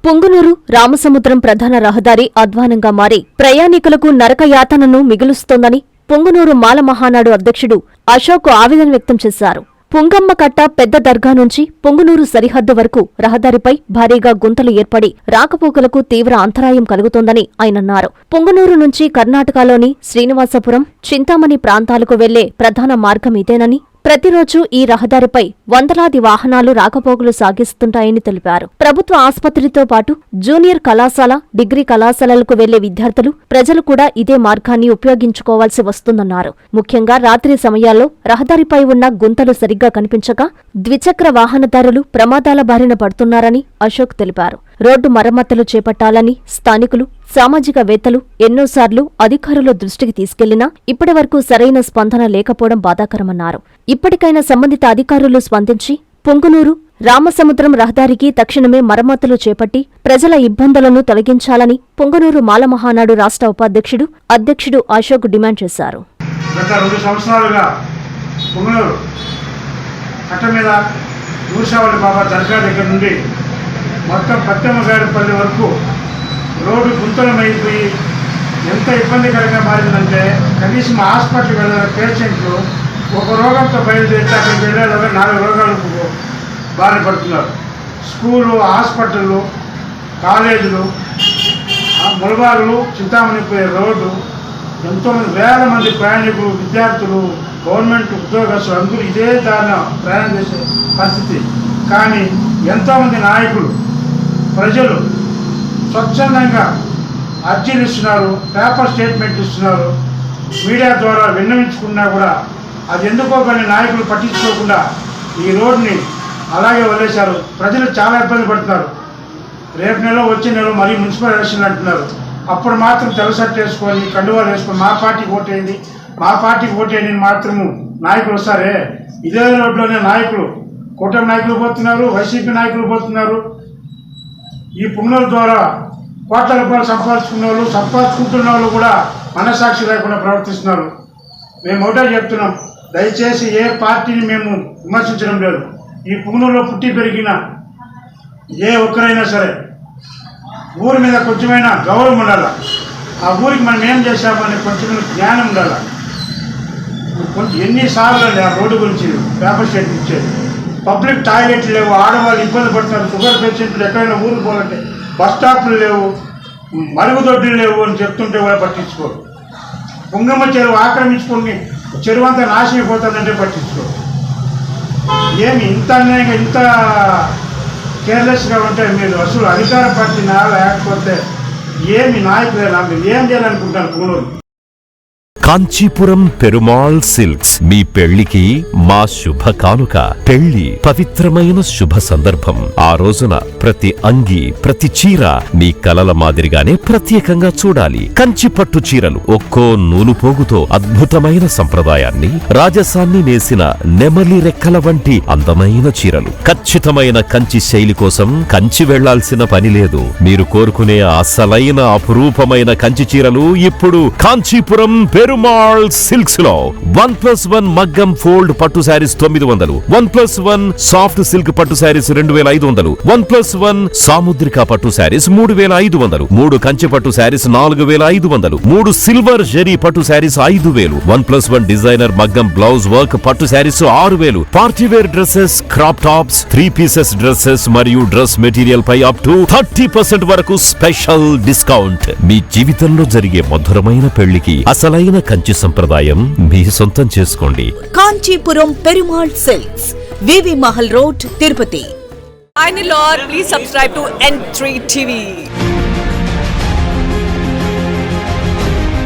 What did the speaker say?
పొంగునూరు రామసముద్రం ప్రధాన రహదారి అధ్వానంగా మారి ప్రయాణికులకు నరకయాతనను మిగులుస్తోందని పొంగునూరు మాల మహానాడు అధ్యక్షుడు అశోక్ ఆవేదన వ్యక్తం చేశారు. పుంగమ్మ కట్ట పెద్ద దర్గా నుంచి పొంగునూరు సరిహద్దు వరకు రహదారిపై భారీగా గుంతలు ఏర్పడి రాకపోకలకు తీవ్ర అంతరాయం కలుగుతోందని ఆయనన్నారు. పొంగునూరు నుంచి కర్ణాటకలోని శ్రీనివాసపురం, చింతామణి ప్రాంతాలకు వెళ్లే ప్రధాన మార్గం ఇదేనని, ప్రతిరోజు ఈ రహదారిపై వందలాది వాహనాలు రాకపోకలు సాగిస్తుంటాయని తెలిపారు. ప్రభుత్వ ఆసుపత్రితో పాటు జూనియర్ కళాశాల, డిగ్రీ కళాశాలలకు వెళ్లే విద్యార్థులు, ప్రజలు కూడా ఇదే మార్గాన్ని ఉపయోగించుకోవాల్సి వస్తుందన్నారు. ముఖ్యంగా రాత్రి సమయాల్లో రహదారిపై ఉన్న గుంతలు సరిగ్గా కనిపించక ద్విచక్ర వాహనదారులు ప్రమాదాల బారిన పడుతున్నారని అశోక్ తెలిపారు. రోడ్డు మరమ్మతులు చేపట్టాలని స్థానికులు, సామాజికవేత్తలు ఎన్నోసార్లు అధికారుల దృష్టికి తీసుకెళ్లినా ఇప్పటివరకు సరైన స్పందన లేకపోవడం బాధాకరమన్నారు. ఇప్పటికైనా సంబంధిత అధికారులు స్పందించి పొంగునూరు రామసముద్రం రహదారికి తక్షణమే మరమ్మతులు చేపట్టి ప్రజల ఇబ్బందులను తొలగించాలని పొంగునూరు మాల మహానాడు రాష్ట్ర అధ్యక్షుడు అశోక్ డిమాండ్ చేశారు. గత 2 సంవత్సరాలుగా పొంగునూరు కట్ట మీద మూసావళి బాబా దర్గా దగ్గర నుండి మొత్తం పత్తెమ్మగారిపల్లి వరకు రోడ్డు గుంతలమైపోయి ఎంత ఇబ్బందికరంగా మారిందంటే కనీసం హాస్పిటల్కి వెళ్ళిన పేషెంట్లు ఒక రోగంతో బయలుదేరితే అక్కడికి వెళ్ళేలాగా 4 రోగాలకు బారిన పడుతున్నారు. స్కూలు, హాస్పిటళ్ళు, కాలేజీలు, ములబాగులు, చింతామణి పోయే రోడ్డు, ఎంతోమంది వేల మంది ప్రయాణికులు, విద్యార్థులు, గవర్నమెంట్ ఉద్యోగస్తులు అందరూ ఇదే దారిన ప్రయాణం చేసే పరిస్థితి. కానీ ఎంతోమంది నాయకులు, ప్రజలు స్వచ్ఛందంగా అర్జీలు ఇస్తున్నారు, పేపర్ స్టేట్మెంట్ ఇస్తున్నారు, మీడియా ద్వారా విన్నవించుకున్నా కూడా అది ఎందుకో కానీ నాయకులు పట్టించుకోకుండా ఈ రోడ్ని అలాగే వదిలేశారు. ప్రజలు చాలా ఇబ్బంది పడుతున్నారు. రేపు నెల, వచ్చే నెల మరీ మున్సిపల్ ఎలక్షన్లు అంటున్నారు. అప్పుడు మాత్రం తెల్లసట్టు వేసుకొని, కండువాలు వేసుకొని మా పార్టీకి ఓటేయండి మాత్రము నాయకులు వస్తారే. ఇదే రోడ్లోనే నాయకులు, కూటమి నాయకులు పోతున్నారు, వైసీపీ నాయకులు పోతున్నారు. ఈ పొంగునూరు ద్వారా కోట్ల రూపాయలు సంపాదించుకుంటున్న వాళ్ళు కూడా మనసాక్షి లేకుండా ప్రవర్తిస్తున్నారు. మేము ఒకటే చెప్తున్నాం, దయచేసి ఏ పార్టీని మేము విమర్శించడం లేదు. ఈ పొంగునూరులో పుట్టి పెరిగిన ఏ ఒక్కరైనా సరే ఊరి మీద కొంచెమైనా గౌరవం ఉండాలి. ఆ ఊరికి మనం ఏం చేశామని కొంచెం జ్ఞానం ఉండాలి. ఎన్నిసార్లు ఆ రోడ్డు గురించి పేపర్ స్టేట్మెంట్ ఇచ్చేది. పబ్లిక్ టాయిలెట్లు లేవు, ఆడవాళ్ళు ఇబ్బంది పడుతున్నారు. షుగర్ పేషెంట్లు ఎక్కడైనా ఊరికి పోవాలంటే బస్ స్టాప్లు లేవు, మరుగుదొడ్లు లేవు అని చెప్తుంటే కూడా పట్టించుకోరు. పొంగమ్మ చెరువు ఆక్రమించుకొని చెరువు అంతా నాశనం అయిపోతుందంటే పట్టించుకోరు. ఏమి ఇంత అన్యాయంగా, ఇంత కేర్లెస్గా ఉంటే మీరు అసలు అధికార పార్టీనా లేకపోతే ఏమి నాయకులేనా? మీరు ఏం చేయాలనుకుంటారు పొంగునూరు? కాంచీపురం పెరుమాళ్ సిల్క్స్ మీ పెళ్లికి మా శుభ కానుక. పెళ్లి పవిత్రమైన శుభ సందర్భం. ఆ రోజున ప్రతి అంగి, ప్రతి చీర మీ కలల మాదిరిగానే ప్రత్యేకంగా చూడాలి. కంచి పట్టు చీరలు ఒక్కో నూలు పోగుతో అద్భుతమైన సంప్రదాయాన్ని, రాజసాన్ని నేసిన నెమలి రెక్కల వంటి అందమైన చీరలు. ఖచ్చితమైన కంచి శైలి కోసం కంచి వెళ్లాల్సిన పని లేదు. మీరు కోరుకునే అసలైన అపురూపమైన కంచి చీరలు ఇప్పుడు కాంచీపురం పెరుమాళ్ సిల్క్స్ లో 1+1 మగ్గం ఫోల్డ్ పట్టు శారీస్ 900, 1+1 సాఫ్ట్ సిల్క్ పట్టు శారీస్ 2500, 1+1 సాముద్రిక పట్టు శారీస్ 3500, 3 కంచి పట్టు శారీస్ 4500, 3 సిల్వర్ జరీ పట్టు శారీస్ 5000, 1+1 డిజైనర్ మగ్గం బ్లౌజ్ వర్క్ పట్టు sarees 6000, party wear dresses, crop tops, 3 pieces dresses మరియు డ్రెస్ మెటీరియల్ పై అప్ టు 30% వరకు స్పెషల్ డిస్కౌంట్. మీ జీవితంలో జరిగే మధురమైన పెళ్లికి అసలైన కంచి సంప్రదాయం మీ సొంతం చేసుకోండి. Kanchipuram Perumal silks, V V Mahal road, Tirupati. Finally, Lord, please subscribe to N3 TV.